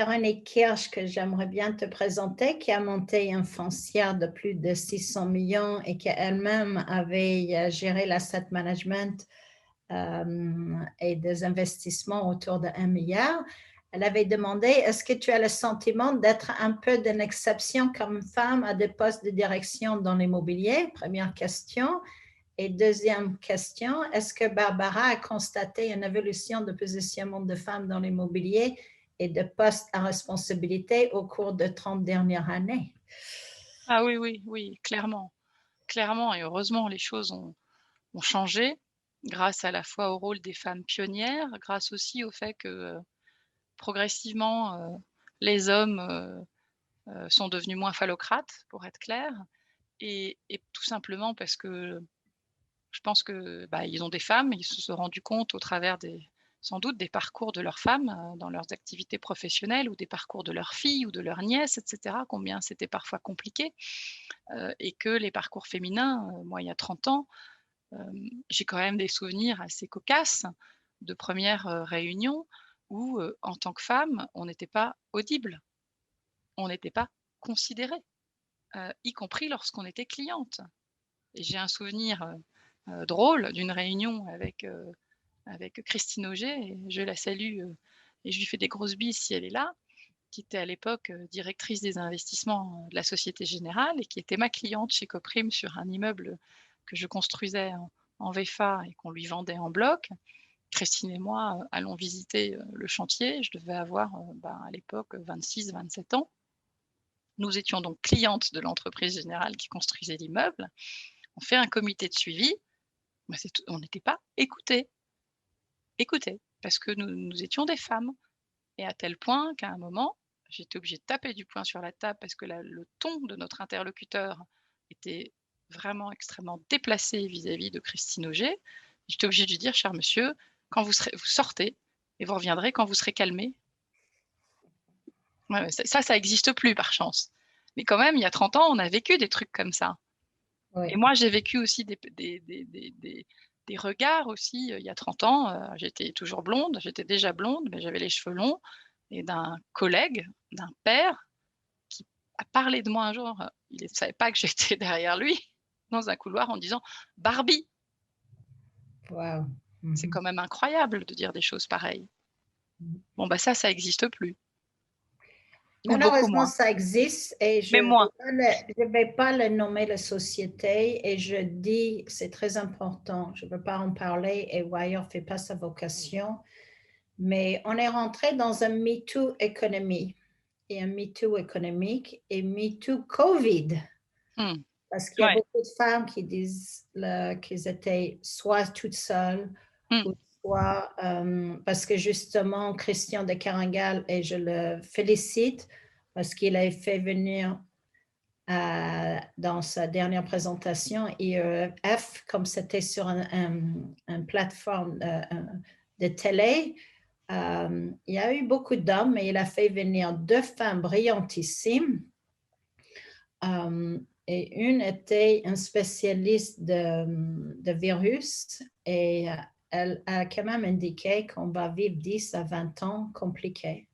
Véronique Kirsch, que j'aimerais bien te présenter, qui a monté une foncière de plus de 600 millions et qui elle-même avait géré l'asset management et des investissements autour de 1 milliard. Elle avait demandé, est-ce que tu as le sentiment d'être un peu d'une exception comme femme à des postes de direction dans l'immobilier? Première question. Et deuxième question, est-ce que Barbara a constaté une évolution de positionnement de femmes dans l'immobilier et de postes à responsabilité au cours de 30 dernières années? Ah oui, oui, oui, clairement. Clairement et heureusement, les choses ont changé grâce à la fois au rôle des femmes pionnières, grâce aussi au fait que, progressivement, les hommes, sont devenus moins phallocrates, pour être clair et tout simplement parce que je pense que, bah, ils ont des femmes, ils se sont rendus compte au travers des sans doute des parcours de leurs femmes, dans leurs activités professionnelles ou des parcours de leurs filles ou de leurs nièces et cetera, combien c'était parfois compliqué, et que les parcours féminins, moi il y a 30 ans, j'ai quand même des souvenirs assez cocasses de premières, réunions où, en tant que femme, on n'était pas audible, on n'était pas considérées, y compris lorsqu'on était cliente et j'ai un souvenir, drôle d'une réunion avec Christine Auger et je la salue, et je lui fais des grosses bises si elle est là, qui était à l'époque, directrice des investissements, de la Société Générale et qui était ma cliente chez Coprim sur un immeuble que je construisais en VFA et qu'on lui vendait en bloc. Christine et moi, allons visiter, le chantier. Je devais avoir, à l'époque 26-27 ans. Nous étions donc clientes de l'entreprise générale qui construisait l'immeuble. On fait un comité de suivi, mais c'est tout on n'était pas écoutées, parce que nous étions des femmes et à tel point qu'à un moment, j'étais obligée de taper du poing sur la table parce que le ton de notre interlocuteur était vraiment extrêmement déplacé vis-à-vis de Christine Auger. J'étais obligée de lui dire: «Cher monsieur, quand vous sortez et vous reviendrez quand vous serez calmé». Ouais, ouais, ça existe plus par chance. Mais quand même, il y a 30 ans, on a vécu des trucs comme ça et Oui. moi, j'ai vécu aussi des regards aussi, il y a 30 ans, j'étais toujours blonde, j'étais déjà blonde, mais j'avais les cheveux longs et d'un collègue, d'un père qui a parlé de moi un jour, il ne savait pas que j'étais derrière lui, dans un couloir en disant: «Barbie». Wow. C'est Mhm. quand même incroyable de dire des choses pareilles. Mhm. Bon, bah, ça existe plus ou beaucoup Malheureusement, moins, ça existe et je mais ne moins. vais pas le nommer la société et je dis, c'est très important, je ne veux pas en parler et Wire ne fait pas sa vocation, mais on est rentré dans un MeToo économie et un MeToo économique et MeToo COVID. Mmh. Parce qu'il y a Ouais. beaucoup de femmes qui disent qu'ils étaient soit toutes seules Mmh. ou soit parce que justement Christian de Carangal, et je le félicite parce qu'il a fait venir dans sa dernière présentation IEF, comme c'était sur une plateforme de télé, il y a eu beaucoup d'hommes et il a fait venir deux femmes brillantissimes. Et une était une spécialiste de virus et elle a quand même indiqué qu'on va vivre 10 à 20 ans compliqués.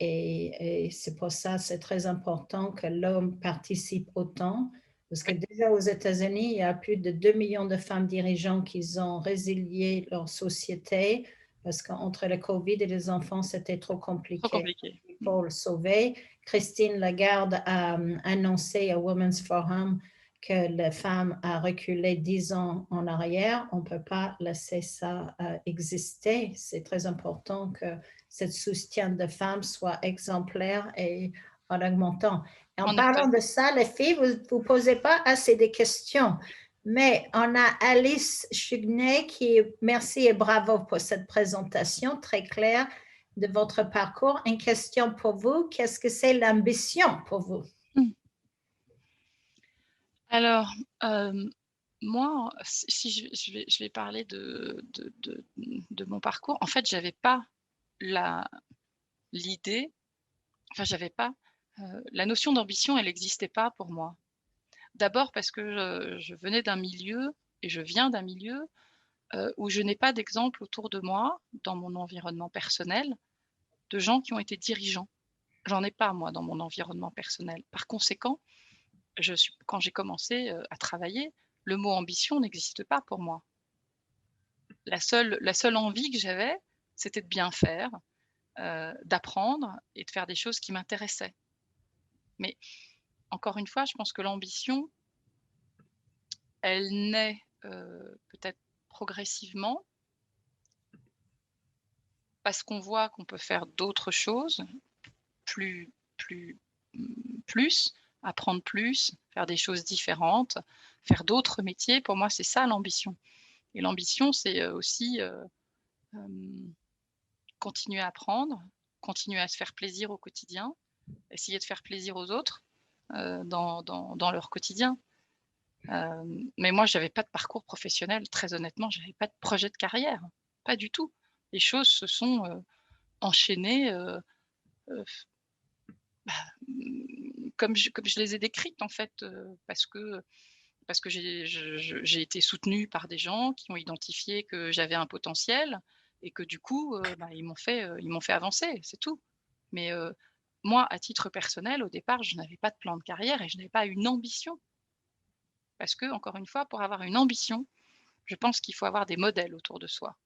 Et c'est pour ça c'est très important que l'homme participe autant, parce que Oui, déjà aux États-Unis, il y a plus de 2 millions de femmes dirigeantes qui ont résilié leur société parce qu'entre le COVID et les enfants, c'était trop trop compliqué. compliqué. Il Mmh. faut le sauver. Christine Lagarde a annoncé à Women's Forum que les femmes a reculé 10 ans en arrière. On ne peut pas laisser ça exister. C'est très important que ce soutien de femmes soit exemplaire et en augmentant. Et en En effet. parlant de ça, les filles, vous ne posez pas assez de questions. Mais on a Alice Chugnet qui, merci et bravo pour cette présentation très claire de votre parcours. Une question pour vous, qu'est-ce que c'est l'ambition pour vous? Mmh. Alors, moi, si je vais parler de mon parcours. En fait, j'avais pas la l'idée, enfin, j'avais pas, la notion d'ambition, elle n'existait pas pour moi. D'abord parce que je venais d'un milieu et je viens d'un milieu, où je n'ai pas d'exemple autour de moi, dans mon environnement personnel, de gens qui ont été dirigeants. J'en ai pas, moi, dans mon environnement personnel. Par conséquent, quand j'ai commencé, à travailler, le mot ambition n'existe pas pour moi. La seule envie que j'avais, c'était de bien faire, d'apprendre et de faire des choses qui m'intéressaient. Mais encore une fois, je pense que l'ambition, elle naît, peut-être progressivement parce qu'on voit qu'on peut faire d'autres choses, plus plus plus, apprendre plus, faire des choses différentes, faire d'autres métiers. Pour moi, c'est ça l'ambition. Et l'ambition, c'est, aussi, hem, continuer à apprendre, continuer à se faire plaisir au quotidien, essayer de faire plaisir aux autres, dans leur quotidien. Mais moi, j'avais pas de parcours professionnel, très honnêtement, j'avais pas de projet de carrière, pas du tout. Les choses se sont, enchaînées, heu, comme je les ai décrites en fait, parce que j'ai été soutenue par des gens qui ont identifié que j'avais un potentiel et que du coup, ils m'ont fait avancer, c'est tout. Mais, moi, à titre personnel, au départ, je n'avais pas de plan de carrière et je n'avais pas une ambition. Parce que encore une fois, pour avoir une ambition, je pense qu'il faut avoir des modèles autour de soi.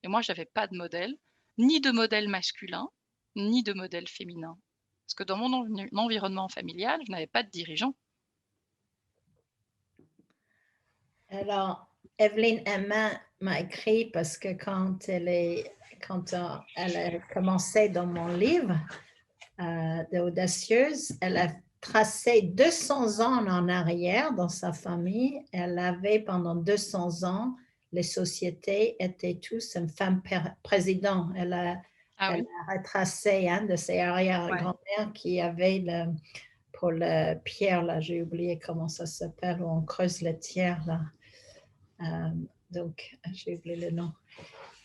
Et moi, j'avais pas de modèle, ni de modèle masculin, ni de modèle féminin. Parce que dans mon environnement familial, je n'avais pas de dirigeant. Alors, Evelyne Emma m'a écrit parce que elle a commencé dans mon livre d'Audacieuse, elle a tracé 200 ans en arrière dans sa famille. Elle avait pendant 200 ans, les sociétés étaient tous une femme président. Ah Elle oui? a retracé un de ses Ouais. arrière-grand-mères qui avait pour le pierre, là, j'ai oublié comment ça s'appelle, où on creuse la terre, là. Donc, j'ai oublié le nom.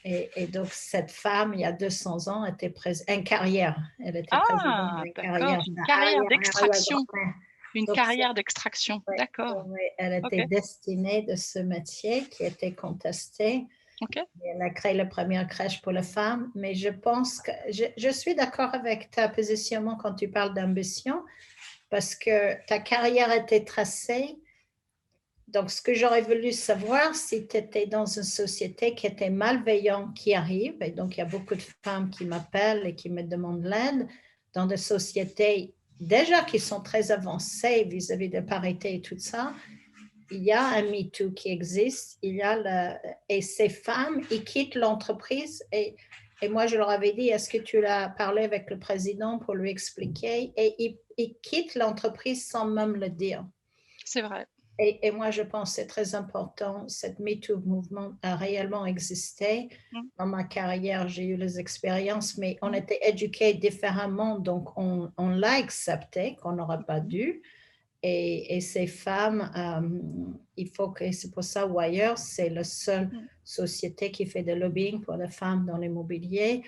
Et donc, cette femme, il y a 200 ans, était une carrière. Elle était présidente Ah! d'une D'accord, carrière une carrière d'extraction, arrière-grand-mère. une Donc, carrière d'extraction. ouais, D'accord. ouais, elle OK, était destinée de ce métier qui était contesté. OK. Elle a créé la première crèche pour les femmes. Mais je pense que je suis d'accord avec ta positionnement quand tu parles d'ambition, parce que ta carrière était tracée. Donc, ce que j'aurais voulu savoir, si tu étais dans une société qui était malveillante, qui arrive, et donc il y a beaucoup de femmes qui m'appellent et qui me demandent l'aide, dans des sociétés déjà qui sont très avancées vis-à-vis de parité et tout ça, il y a un MeToo qui existe, et ces femmes, ils quittent l'entreprise et moi je leur avais dit, est-ce que tu l'as parlé avec le président pour lui expliquer? Et ils quittent l'entreprise sans même le dire. C'est vrai. Et moi, je pense que c'est très important. Cette MeToo mouvement a réellement existé. Mmh, Dans ma carrière, j'ai eu les expériences, mais on mmh, était éduqués différemment, donc on l'a accepté qu'on n'aurait pas mmh, dû. Et ces femmes, il faut que, c'est pour ça, Wire, c'est la seule mmh. société qui fait de lobbying pour les femmes dans l'immobilier,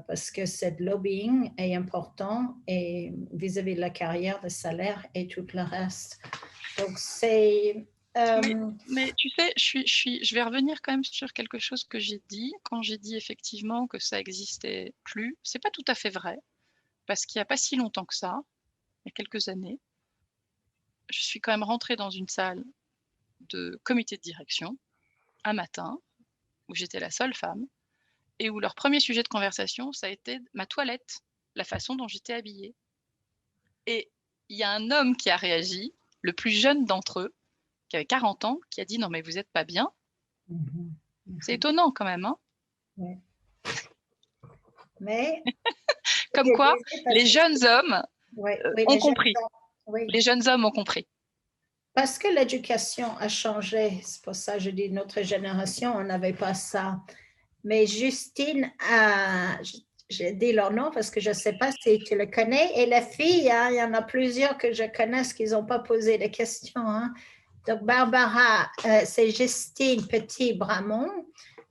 parce que cette lobbying est important et vis-à-vis de la carrière, le salaire et tout le reste. Donc, c'est. Mais euh, mais tu sais, je vais revenir quand même sur quelque chose que j'ai dit. Quand j'ai dit effectivement que ça existait plus, c'est pas tout à fait vrai, parce qu'il y a pas si longtemps que ça, il y a quelques années, je suis quand même rentrée dans une salle de comité de direction, un matin, où j'étais la seule femme et où leur premier sujet de conversation, ça a été ma toilette, la façon dont j'étais habillée. Et il y a un homme qui a réagi, le plus jeune d'entre eux, qui avait 40 ans, qui a dit: «Non mais vous êtes pas bien». mhm, C'est mhm, étonnant quand même, hein? ouais. Mais Comme je quoi disais parce les que jeunes hommes, oui, oui, ont les jeunes compris. hommes, oui, Les jeunes hommes ont compris. parce que l'éducation a changé. C'est pour ça que je dis notre génération, on n'avait pas ça. Mais Justine a, j'ai dit leur nom parce que je ne sais pas si tu le connais. Et la fille, hein, il y en a plusieurs que je connais qui n'ont pas posé de questions. Hein. Donc, Barbara, c'est Justine Petit-Bramont.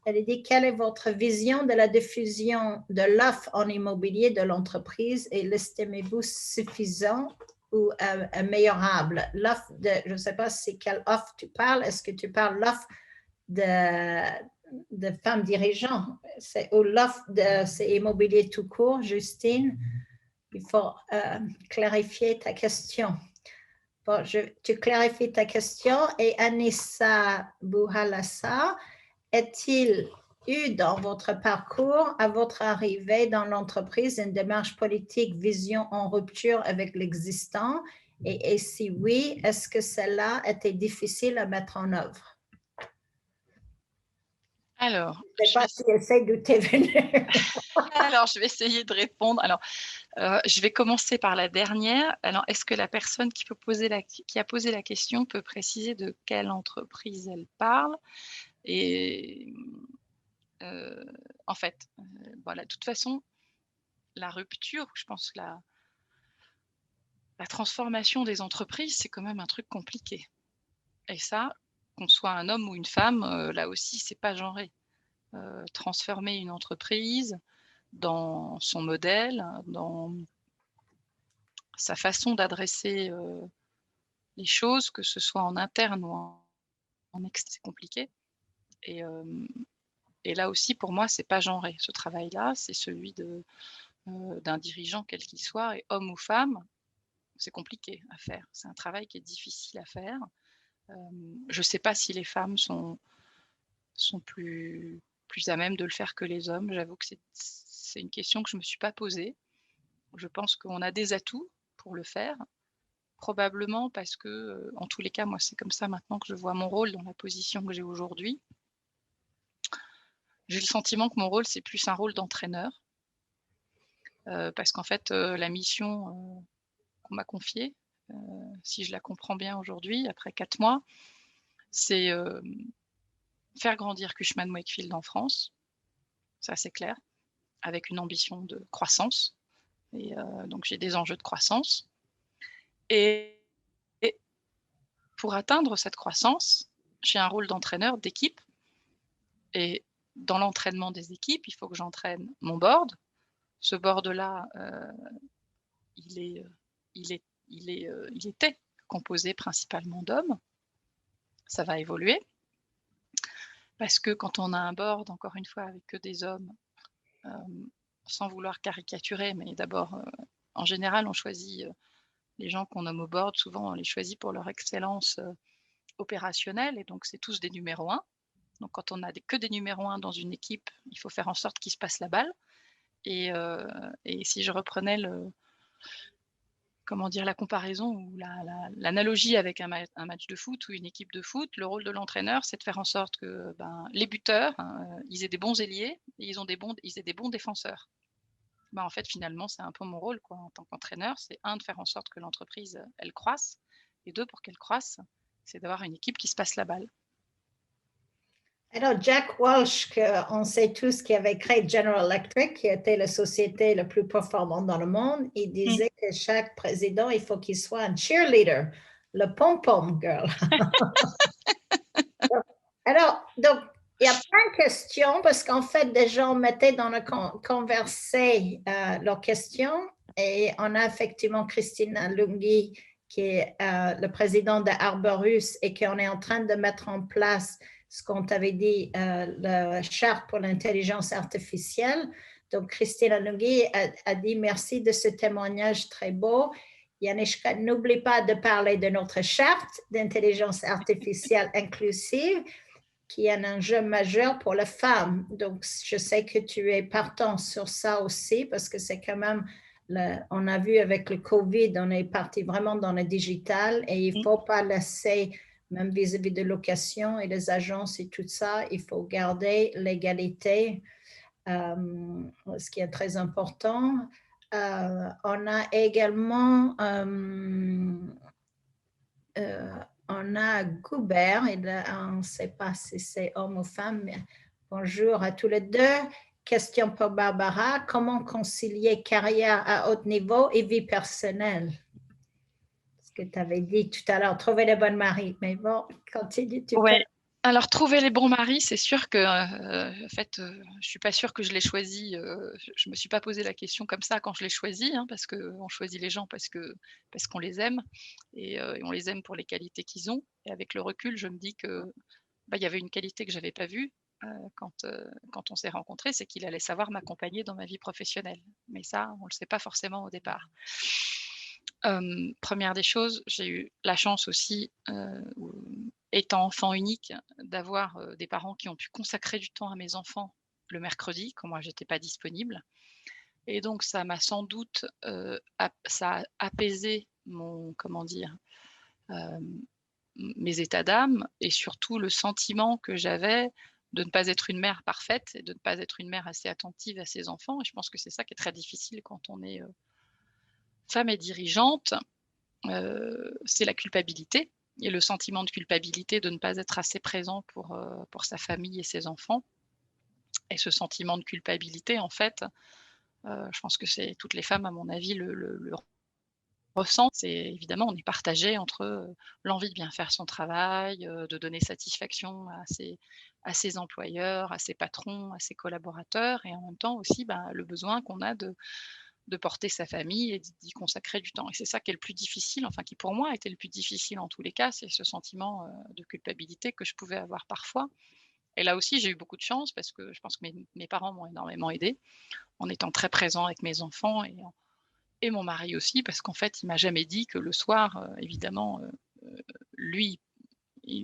Elle a dit, quelle est votre vision de la diffusion de l'offre en immobilier de l'entreprise et l'estimez-vous suffisant ou améliorable? L'offre de, je ne sais pas si quelle offre tu parles. Est-ce que tu parles l'offre de de femmes dirigeantes. C'est immobilier tout court, Justine. Il faut clarifier ta question. Bon, tu clarifies ta question. Et Anissa Bouhalassa, est-il eu dans votre parcours, à votre arrivée dans l'entreprise, une démarche politique, vision en rupture avec l'existant? Et si oui, est-ce que cela était difficile à mettre en œuvre? Alors, Je ne sais pas si elle sait d'où tu es venue. alors, je vais essayer de répondre. Alors, je vais commencer par la dernière. Alors, est-ce que la personne qui a posé la question peut préciser de quelle entreprise elle parle? Et en fait, voilà, de toute façon, la rupture, je pense que la transformation des entreprises, c'est quand même un truc compliqué. Et ça, qu'on soit un homme ou une femme, là aussi, c'est pas genré. Transformer une entreprise dans son modèle, dans sa façon d'adresser, les choses, que ce soit en interne ou en c'est compliqué et là aussi pour moi, c'est pas genré. Ce travail-là, c'est celui d'un dirigeant quel qu'il soit et homme ou femme, c'est compliqué à faire. C'est un travail qui est difficile à faire. Je sais pas si les femmes sont plus à même de le faire que les hommes. J'avoue que c'est une question que je me suis pas posée. Je pense qu'on a des atouts pour le faire. Probablement parce que, en tous les cas, moi, c'est comme ça maintenant que je vois mon rôle dans la position que j'ai aujourd'hui. J'ai le sentiment que mon rôle, c'est plus un rôle d'entraîneur, parce qu'en fait, la mission, qu'on m'a confiée, si je la comprends bien aujourd'hui, après 4 mois, c'est, faire grandir Cushman & Wakefield en France, ça c'est clair, avec une ambition de croissance et donc j'ai des enjeux de croissance et pour atteindre cette croissance, j'ai un rôle d'entraîneur d'équipe et dans l'entraînement des équipes, il faut que j'entraîne mon board. Ce board-là, il est, il était composé principalement d'hommes. Ça va évoluer parce que quand on a un board, encore une fois, avec que des hommes, sans vouloir caricaturer, mais d'abord, en général, on choisit, les gens qu'on nomme au board, souvent on les choisit pour leur excellence, opérationnelle et donc c'est tous des numéros 1. Donc quand on a que des numéros 1 dans une équipe, il faut faire en sorte qu'ils se passent la balle et si je reprenais comment dire? La comparaison ou l'analogie avec un match de foot ou une équipe de foot, le rôle de l'entraîneur, c'est de faire en sorte que, ben, les buteurs, ils aient des bons ailiers et ils aient des bons défenseurs. Ben, en fait, finalement, c'est un peu mon rôle, quoi, en tant qu'entraîneur. C'est un de faire en sorte que l'entreprise, elle croisse et 2 pour qu'elle croisse, c'est d'avoir une équipe qui se passe la balle. Alors, Jack Welch, on sait tous qui avait créé General Electric, qui était la société la plus performante dans le monde, il disait que chaque président, il faut qu'il soit un cheerleader, le pom-pom girl. Alors, donc, il y a plein de questions parce qu'en fait, des gens mettaient dans le conversé leurs questions et on a effectivement Christine Lungi qui est le président de Arborus et qu'on est en train de mettre en place ce qu'on t'avait dit, la charte pour l'intelligence artificielle. Donc, Christine Lungi a dit merci de ce témoignage très beau. Yanishka, n'oublie pas de parler de notre charte d'intelligence artificielle inclusive qui est un enjeu majeur pour les femmes. Donc, je sais que tu es partant sur ça aussi parce que c'est quand même, on a vu avec le COVID, on est parti vraiment dans le digital et il ne faut pas laisser, même vis-à-vis de location et des agences et tout ça, il faut garder l'égalité, ce qui est très important. On a également on a Goubert, et là, on ne sait pas si c'est homme ou femme, mais bonjour à tous les deux. Question pour Barbara, comment concilier carrière à haut niveau et vie personnelle? Ce que tu avais dit tout à l'heure, trouver le bon mari, mais bon, continue, tu peux. Alors trouver les bons maris, c'est sûr que, en fait, je suis pas sûre que je l'ai choisi, je me suis pas posé la question comme ça quand je l'ai choisi, hein, parce qu'on choisit les gens parce qu'on les aime et on les aime pour les qualités qu'ils ont et avec le recul, je me dis que, bah, il y avait une qualité que j'avais pas vue, quand on s'est rencontrés, c'est qu'il allait savoir m'accompagner dans ma vie professionnelle. Mais ça, on ne le sait pas forcément au départ. 1re des choses, j'ai eu la chance aussi, étant enfant unique, d'avoir, des parents qui ont pu consacrer du temps à mes enfants le mercredi, quand moi j'étais pas disponible et donc ça m'a sans doute, ça a apaisé mon comment dire? Hem, mes états d'âme et surtout le sentiment que j'avais de ne pas être une mère parfaite et de ne pas être une mère assez attentive à ses enfants et je pense que c'est ça qui est très difficile quand on est, femme et dirigeante, c'est la culpabilité et le sentiment de culpabilité de ne pas être assez présent pour sa famille et ses enfants et ce sentiment de culpabilité, en fait, je pense que c'est toutes les femmes, à mon avis, le ressentent. C'est évidemment, on est partagé entre, l'envie de bien faire son travail, de donner satisfaction à ses employeurs, à ses patrons, à ses collaborateurs et en même temps aussi, ben, le besoin qu'on a de porter sa famille et d'y consacrer du temps et c'est ça qui est le plus difficile, enfin qui pour moi était le plus difficile en tous les cas, c'est ce sentiment, de culpabilité que je pouvais avoir parfois et là aussi j'ai eu beaucoup de chance parce que je pense que mes parents m'ont énormément aidée, en étant très présents avec mes enfants et mon mari aussi parce qu'en fait il m'a jamais dit que le soir, évidemment, lui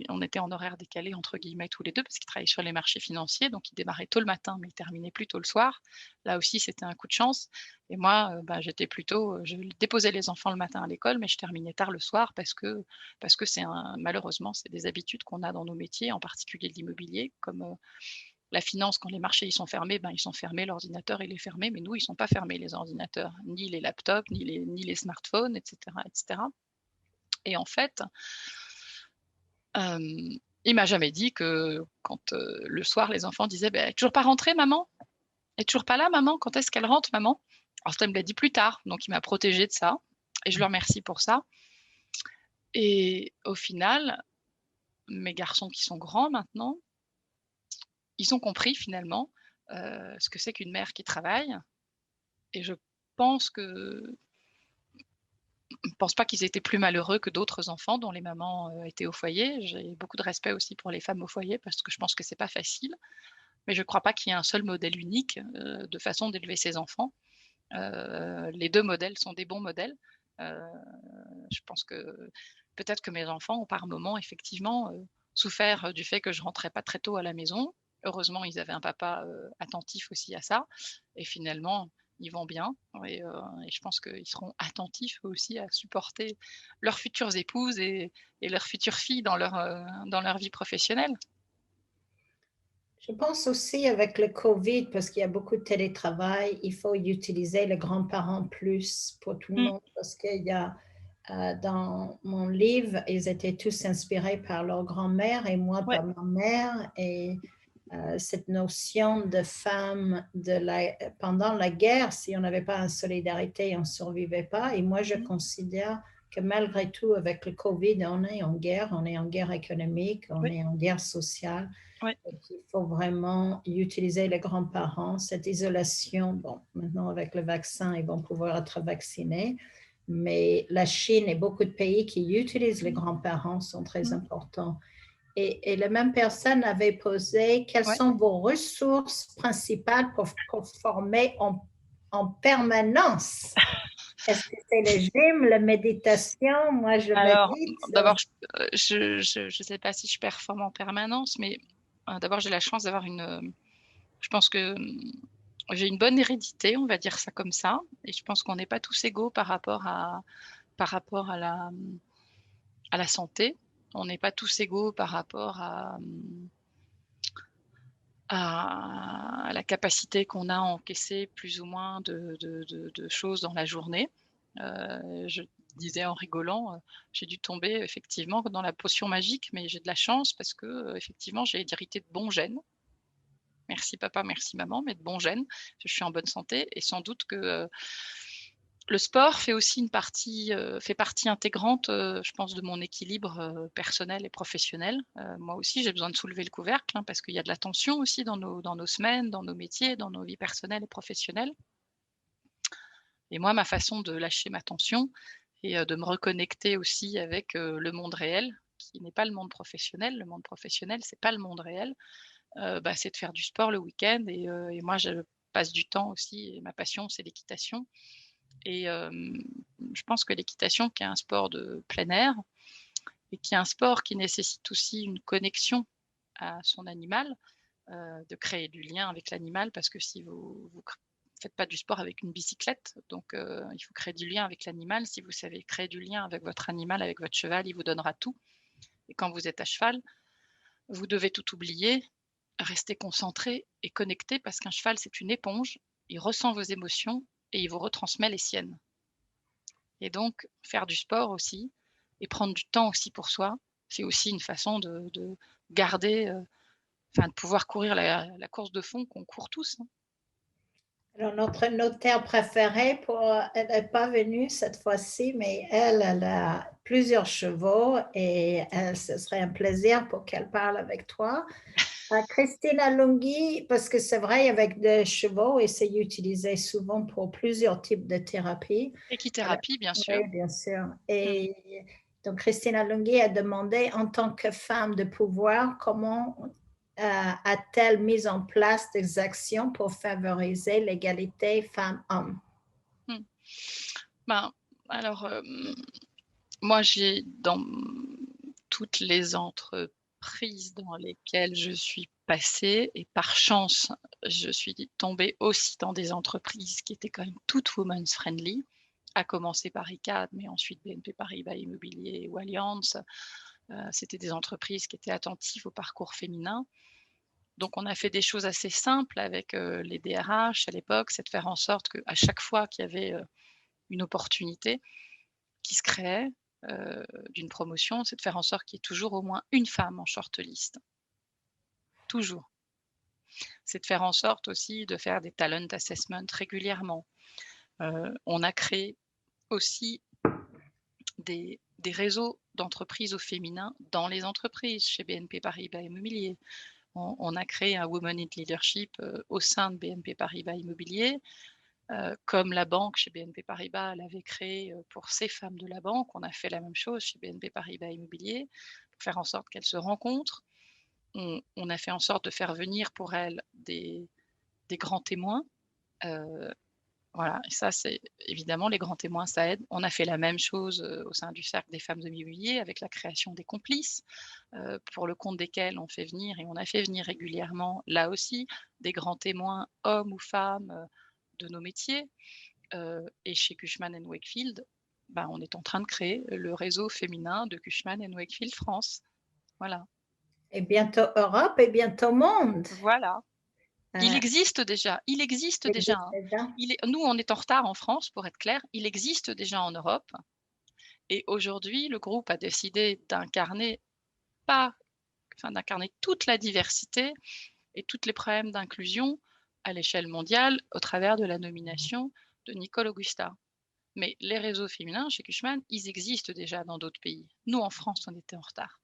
on était en horaire «décalé» entre guillemets tous les 2 parce qu'il travaillait sur les marchés financiers, donc il démarrait tôt le matin, mais il terminait plus tôt le soir. Là aussi, c'était un coup de chance et moi, bah, j'étais plutôt, je déposais les enfants le matin à l'école, mais je terminais tard le soir parce que c'est un malheureusement, c'est des habitudes qu'on a dans nos métiers, en particulier de l'immobilier, comme, la finance, quand les marchés ils sont fermés, ben, ils sont fermés, l'ordinateur il est fermé, mais nous, ils sont pas fermés les ordinateurs, ni les laptops, ni les smartphones et cetera et cetera et en fait, il m'a jamais dit que quand, le soir les enfants disaient: «Beh, elle est toujours pas rentrée maman? Elle est toujours pas là maman? Quand est-ce qu'elle rentre maman?» alors ça, il me l'a dit plus tard, donc il m'a protégée de ça et je le remercie pour ça et au final, mes garçons qui sont grands maintenant, ils ont compris finalement, ce que c'est qu'une mère qui travaille et je pense que je pense pas qu'ils étaient plus malheureux que d'autres enfants dont les mamans, étaient au foyer. J'ai beaucoup de respect aussi pour les femmes au foyer parce que je pense que c'est pas facile. Mais je ne crois pas qu'il y ait un seul modèle unique, de façon d'élever ses enfants. Les 2 modèles sont des bons modèles. Heu, je pense que peut-être que mes enfants ont par moments effectivement, souffert, du fait que je rentrais pas très tôt à la maison. Heureusement, ils avaient un papa, attentif aussi à ça et finalement, ils vont bien et je pense qu'ils seront attentifs eux aussi à supporter leurs futures épouses et leurs futures filles dans leur vie professionnelle. Je pense aussi avec le Covid, parce qu'il y a beaucoup de télétravail, il faut utiliser les grands-parents plus pour tout le Mmh, monde parce qu'il y a dans mon livre, ils étaient tous inspirés par leur grand-mère et moi ouais, par ma mère et cette notion de femme pendant la guerre, si on n'avait pas une solidarité, on ne survivait pas. Et moi, je mmh, considère que malgré tout, avec le Covid, on est en guerre économique, on oui, est en guerre sociale. ouais. Et qu'il faut vraiment utiliser les grands-parents, cette isolation. Bon, maintenant avec le vaccin, ils vont pouvoir être vaccinés, mais la Chine et beaucoup de pays qui utilisent les grands-parents sont très Mmh, importants. Et la même personne avait posé quelles ouais. sont vos ressources principales pour former en permanence? Est-ce que c'est le gym, la méditation? Moi, je Alors, médite. d'abord, je sais pas si je performe en permanence, mais, d'abord, j'ai la chance d'avoir je pense que, j'ai une bonne hérédité, on va dire ça comme ça et je pense qu'on n'est pas tous égaux par rapport à la santé. On n'est pas tous égaux par rapport à la capacité qu'on a à encaisser plus ou moins de choses dans la journée. Je disais en rigolant, j'ai dû tomber effectivement dans la potion magique, mais j'ai de la chance parce que, effectivement, j'ai hérité de bons gènes. Merci papa, merci maman, mais de bons gènes. Je suis en bonne santé et sans doute que, le sport fait aussi fait partie intégrante, je pense de mon équilibre, personnel et professionnel. Moi aussi, j'ai besoin de soulever le couvercle, hein, parce qu'il y a de la tension aussi dans nos semaines, dans nos métiers, dans nos vies personnelles et professionnelles et moi, ma façon de lâcher ma tension et de me reconnecter aussi avec, le monde réel, qui n'est pas le monde professionnel. Le monde professionnel, c'est pas le monde réel. c'est de faire du sport le week-end et moi je passe du temps aussi et ma passion, c'est l'équitation et je pense que l'équitation qui est un sport de plein air et qui est un sport qui nécessite aussi une connexion à son animal, de créer du lien avec l'animal parce que si vous faites pas du sport avec une bicyclette, donc il faut créer du lien avec l'animal. Si vous savez créer du lien avec votre animal, avec votre cheval, il vous donnera tout et quand vous êtes à cheval, vous devez tout oublier, rester concentré et connecté parce qu'un cheval, c'est une éponge. Il ressent vos émotions et il vous retransmet les siennes et donc faire du sport aussi et prendre du temps aussi pour soi, c'est aussi une façon de garder, de pouvoir courir la course de fond qu'on court tous, hein. Alors, notre notaire préférée, elle n'est pas venue cette fois-ci, mais elle a plusieurs chevaux et ce serait un plaisir pour qu'elle parle avec toi. Christina Lunghi, parce que c'est vrai, avec des chevaux, et c'est utilisé souvent pour plusieurs types de thérapies. Équithérapie, bien sûr. Oui, bien sûr. Mmh. Et donc, Christina Lunghi a demandé, en tant que femme de pouvoir, comment a-t-elle mis en place des actions pour favoriser l'égalité femmes-hommes? Mmh. Ben, alors, moi, j'ai dans toutes les entreprises dans lesquelles je suis passée et par chance, je suis tombée aussi dans des entreprises qui étaient quand même toutes women's friendly, à commencer par Icade, mais ensuite BNP Paribas Immobilier ou Allianz. C'était des entreprises qui étaient attentives au parcours féminin. Donc on a fait des choses assez simples avec, les DRH à l'époque, c'est de faire en sorte qu'à chaque fois qu'il y avait, une opportunité qui se créait, d'une promotion, c'est de faire en sorte qu'il y ait toujours au moins une femme en shortlist, toujours. C'est de faire en sorte aussi de faire des talent assessment régulièrement. On a créé aussi des réseaux d'entreprises au féminin dans les entreprises, chez BNP Paribas Immobilier. On a créé un Women in Leadership, au sein de BNP Paribas Immobilier, comme la banque chez BNP Paribas l'avait créé, pour ces femmes de la banque. On a fait la même chose chez BNP Paribas Immobilier, pour faire en sorte qu'elles se rencontrent. On a fait en sorte de faire venir pour elles des grands témoins, heu, voilà et ça c'est évidemment les grands témoins ça aide. On a fait la même chose, au sein du cercle des femmes de l'immobilier avec la création des complices, pour le compte desquels on fait venir et on a fait venir régulièrement, là aussi, des grands témoins, hommes ou femmes, de nos métiers. Et chez Cushman& Wakefield, on est en train de créer le réseau féminin de Cushman& Wakefield France. Voilà. Et bientôt Europe et bientôt monde. Voilà. Il Euh, existe déjà, il existe il déjà, existe hein. déjà. Nous, on est en retard en France, pour être clair. Il existe déjà en Europe et aujourd'hui, le groupe a décidé pas d'incarner toute la diversité et tous les problèmes d'inclusion à l'échelle mondiale au travers de la nomination de Nicole Augusta. Mais les réseaux féminins chez Cushman, ils existent déjà dans d'autres pays. Nous, en France, on était en retard.